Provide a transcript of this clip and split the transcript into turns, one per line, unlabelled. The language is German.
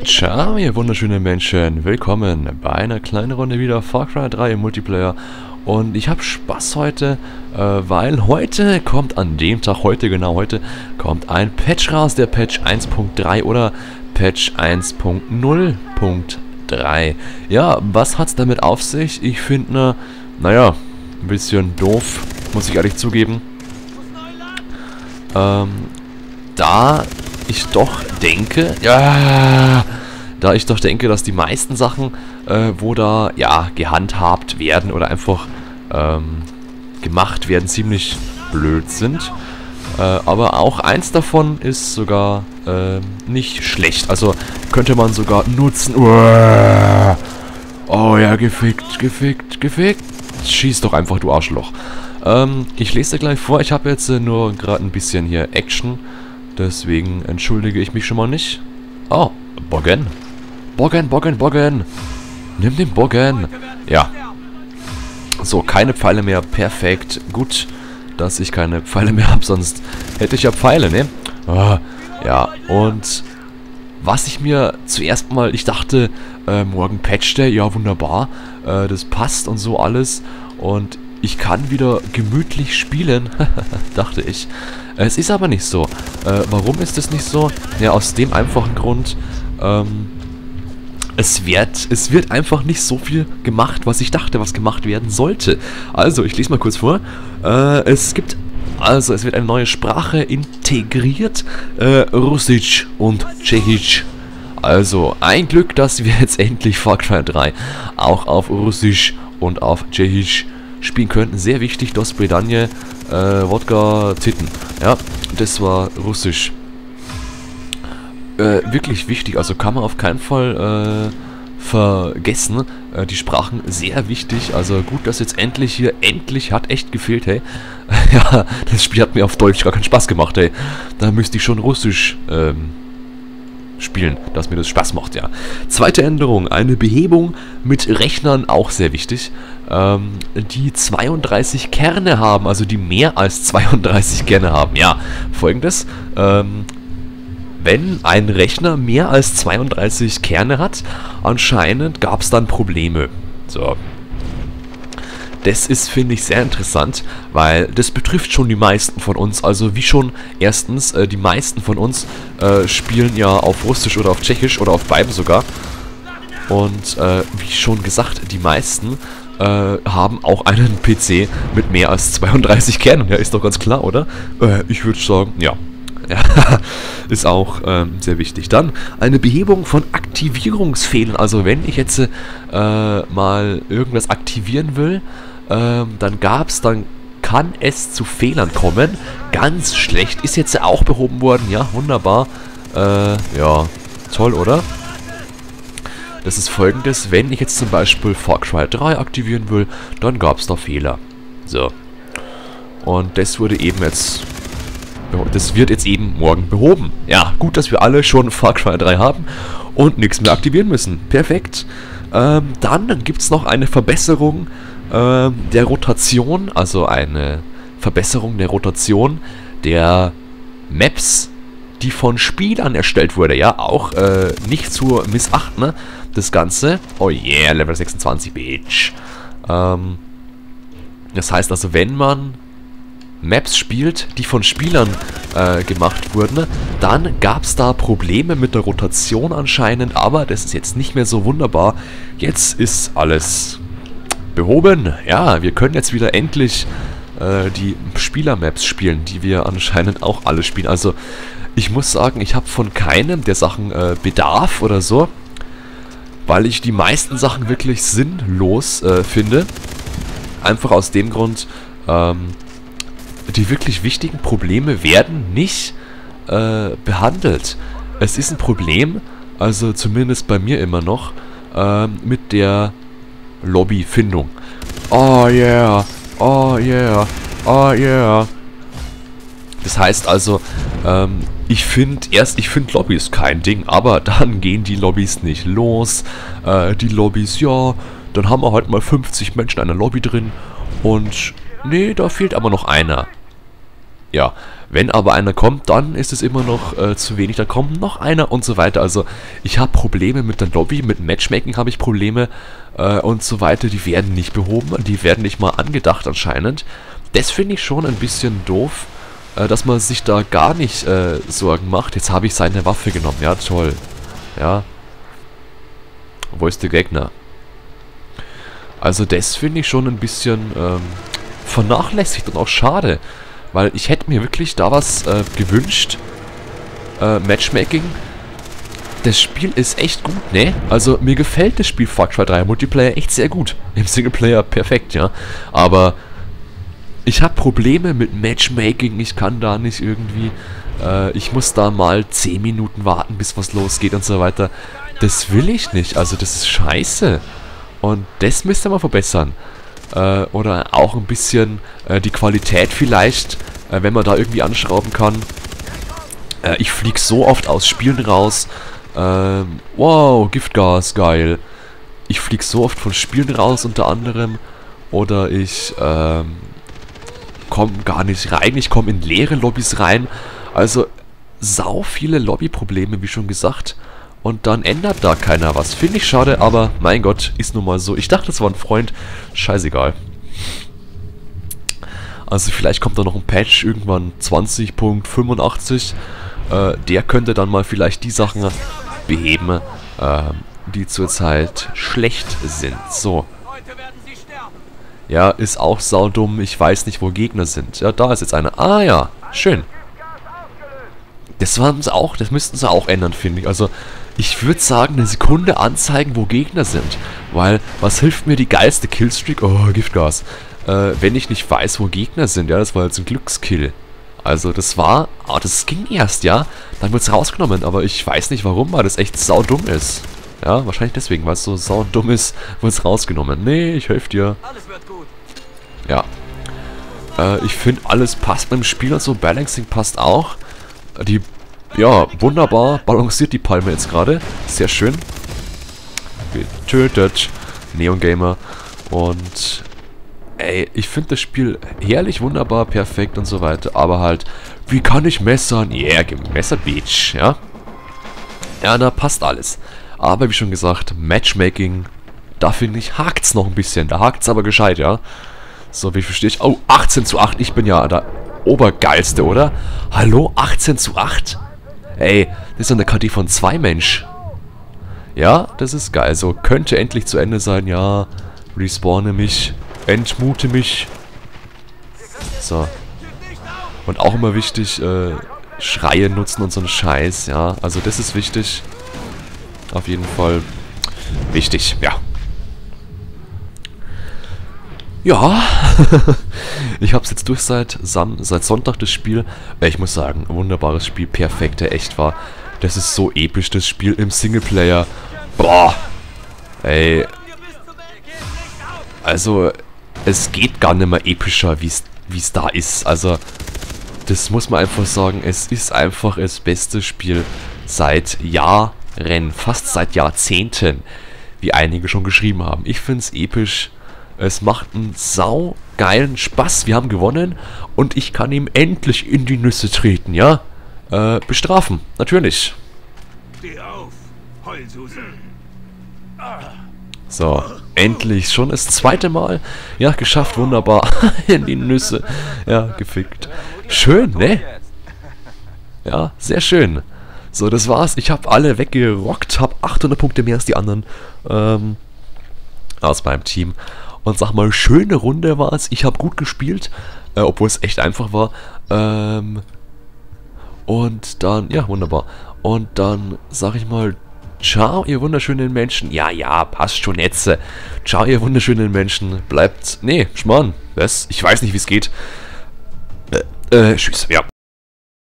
Ciao, ihr wunderschönen Menschen. Willkommen bei einer kleinen Runde wieder Far Cry 3 im Multiplayer. Und ich habe Spaß heute, weil heute kommt an dem Tag, genau heute, kommt ein Patch raus, der Patch 1.3 oder Patch 1.0.3. Ja, was hat's damit auf sich? Ich finde, naja, ein bisschen doof, muss ich ehrlich zugeben. Da ich doch denke, dass die meisten Sachen, wo da, ja, gehandhabt werden oder einfach, gemacht werden, ziemlich blöd sind. Aber auch eins davon ist sogar, nicht schlecht. Also, könnte man sogar nutzen. Oh ja, gefickt. Schieß doch einfach, du Arschloch. Ich lese dir gleich vor. Ich habe jetzt nur gerade ein bisschen hier Action. Deswegen entschuldige ich mich schon mal nicht. Oh, Bogen. Nimm den Bogen. Ja. So, keine Pfeile mehr. Perfekt. Gut, dass ich keine Pfeile mehr habe, sonst hätte ich ja Pfeile, ne? Ja, und was ich mir zuerst mal, ich dachte, morgen Patch Day, ja wunderbar, das passt und so alles. Und ich kann wieder gemütlich spielen, dachte ich. Es ist aber nicht so. Warum ist es nicht so? Ja, aus dem einfachen Grund, es wird einfach nicht so viel gemacht, was ich dachte, was gemacht werden sollte. Also, ich lese mal kurz vor. Es wird eine neue Sprache integriert, Russisch und Tschechisch. Also, ein Glück, dass wir jetzt endlich Far Cry 3 auch auf Russisch und auf Tschechisch spielen könnten. Sehr wichtig, Dos Bredanje, Wodka, Titten. Ja, das war Russisch. Wirklich wichtig, also kann man auf keinen Fall vergessen. Die Sprachen sehr wichtig, also gut, dass jetzt endlich hat echt gefehlt, hey. Ja, das Spiel hat mir auf Deutsch gar keinen Spaß gemacht, hey. Da müsste ich schon Russisch spielen, dass mir das Spaß macht, ja. Zweite Änderung, eine Behebung mit Rechnern, auch sehr wichtig, die 32 Kerne haben, also die mehr als 32 Kerne haben. Ja, folgendes, wenn ein Rechner mehr als 32 Kerne hat, anscheinend gab es dann Probleme. So. Das ist, finde ich, sehr interessant, weil das betrifft schon die meisten von uns. Also wie schon, erstens, die meisten von uns spielen ja auf Russisch oder auf Tschechisch oder auf beiden sogar. Und wie schon gesagt, die meisten haben auch einen PC mit mehr als 32 Kernen. Ja, ist doch ganz klar, oder? Ich würde sagen, ja. Ja, ist auch sehr wichtig. Dann eine Behebung von Aktivierungsfehlern. Also wenn ich jetzt mal irgendwas aktivieren will, dann kann es zu Fehlern kommen. Ganz schlecht. Ist jetzt auch behoben worden. Ja, wunderbar. Ja, toll, oder? Das ist folgendes. Wenn ich jetzt zum Beispiel Far Cry 3 aktivieren will, dann gab es da Fehler. So. Und das wird jetzt eben morgen behoben. Ja, gut, dass wir alle schon Far Cry 3 haben und nichts mehr aktivieren müssen. Perfekt. Dann gibt es noch eine Verbesserung der Rotation, also eine Verbesserung der Rotation der Maps, die von Spielern erstellt wurde. Ja, auch nicht zu missachten, ne? Das Ganze. Oh yeah, Level 26, Bitch. Das heißt also, wenn man Maps spielt, die von Spielern gemacht wurden, dann gab es da Probleme mit der Rotation anscheinend, aber das ist jetzt nicht mehr so wunderbar. Jetzt ist alles behoben. Ja, wir können jetzt wieder endlich die Spieler-Maps spielen, die wir anscheinend auch alle spielen. Also, ich muss sagen, ich habe von keinem der Sachen Bedarf oder so, weil ich die meisten Sachen wirklich sinnlos finde. Einfach aus dem Grund, die wirklich wichtigen Probleme werden nicht behandelt. Es ist ein Problem, also zumindest bei mir immer noch, mit der Lobbyfindung. Oh yeah, oh yeah, oh yeah. Das heißt also, ich finde Lobbys kein Ding, aber dann gehen die Lobbys nicht los. Die Lobbys, ja, dann haben wir halt mal 50 Menschen in einer Lobby drin und nee, da fehlt aber noch einer. Ja, wenn aber einer kommt, dann ist es immer noch zu wenig, dann kommt noch einer und so weiter. Also ich habe Probleme mit der Lobby, mit Matchmaking habe ich Probleme und so weiter. Die werden nicht behoben, die werden nicht mal angedacht anscheinend. Das finde ich schon ein bisschen doof, dass man sich da gar nicht Sorgen macht. Jetzt habe ich seine Waffe genommen, ja toll. Ja. Wo ist der Gegner? Also das finde ich schon ein bisschen vernachlässigt und auch schade. Weil ich hätte mir wirklich da was gewünscht. Matchmaking. Das Spiel ist echt gut, ne? Also mir gefällt das Spiel Far Cry 3 Multiplayer echt sehr gut. Im Singleplayer perfekt, ja. Aber ich habe Probleme mit Matchmaking. Ich kann da nicht irgendwie... ich muss da mal 10 Minuten warten, bis was losgeht und so weiter. Das will ich nicht. Also das ist scheiße. Und das müsste man verbessern. Oder auch ein bisschen die Qualität vielleicht, wenn man da irgendwie anschrauben kann. Ich fliege so oft aus Spielen raus. Wow, Giftgas, geil. Ich fliege so oft von Spielen raus unter anderem. Oder ich komme gar nicht rein. Ich komme in leere Lobbys rein. Also sau viele Lobbyprobleme, wie schon gesagt. Und dann ändert da keiner was. Finde ich schade, aber mein Gott, ist nun mal so. Ich dachte, es war ein Freund. Scheißegal. Also vielleicht kommt da noch ein Patch, irgendwann 20.85. Der könnte dann mal vielleicht die Sachen beheben, die zurzeit schlecht sind. So. Ja, ist auch saudumm. Ich weiß nicht, wo Gegner sind. Ja, da ist jetzt einer. Ah ja, schön. Das müssten sie auch ändern, finde ich. Also, ich würde sagen, eine Sekunde anzeigen, wo Gegner sind. Weil, was hilft mir die geilste Killstreak? Oh, Giftgas. Wenn ich nicht weiß, wo Gegner sind. Ja, das war jetzt ein Glückskill. Also, das war... Ah, das ging erst, ja. Dann wird es rausgenommen. Aber ich weiß nicht, warum, weil das echt saudumm ist. Ja, wahrscheinlich deswegen, weil es so saudumm ist, wird es rausgenommen. Nee, ich helfe dir. Ja. Ich finde, alles passt beim Spiel und so. Balancing passt auch. Die, ja, wunderbar balanciert die Palme jetzt gerade. Sehr schön. Getötet. Neon Gamer. Und, ey, ich finde das Spiel herrlich, wunderbar, perfekt und so weiter. Aber halt, wie kann ich messern? Yeah, gemessert, Bitch, ja. Ja, da passt alles. Aber wie schon gesagt, Matchmaking, da finde ich, hakt's noch ein bisschen. Da hakt's aber gescheit, ja. So, wie verstehe ich? Oh, 18:8. Ich bin ja der Obergeilste, oder? Hallo? 18:8? Ey, das ist eine KD von 2, Mensch. Ja, das ist geil. So, könnte endlich zu Ende sein. Ja, respawne mich. Entmute mich. So. Und auch immer wichtig, Schreie nutzen und so einen Scheiß, ja. Also das ist wichtig. Auf jeden Fall wichtig, ja. Ja, ich hab's jetzt durch seit Sonntag das Spiel. Ich muss sagen, wunderbares Spiel, perfekte, echt war. Das ist so episch, das Spiel im Singleplayer. Boah, ey. Also, es geht gar nicht mehr epischer, wie es da ist. Also, das muss man einfach sagen, es ist einfach das beste Spiel seit Jahren, fast seit Jahrzehnten, wie einige schon geschrieben haben. Ich find's episch. Es macht einen saugeilen Spaß. Wir haben gewonnen und ich kann ihm endlich in die Nüsse treten, ja? Bestrafen, natürlich.
Steh auf, Heulsuse.
So, endlich schon das zweite Mal. Ja, geschafft, wunderbar. In die Nüsse. Ja, gefickt. Schön, ne? Ja, sehr schön. So, das war's. Ich habe alle weggerockt, habe 800 Punkte mehr als die anderen aus meinem Team. Und sag mal, schöne Runde war es. Ich habe gut gespielt, obwohl es echt einfach war. Und dann, ja, wunderbar. Und dann sag ich mal, ciao, ihr wunderschönen Menschen. Ja, ja, passt schon jetzt. Ciao, ihr wunderschönen Menschen. Bleibt, nee, Schmarrn. Ich weiß nicht, wie es geht. Tschüss, ja.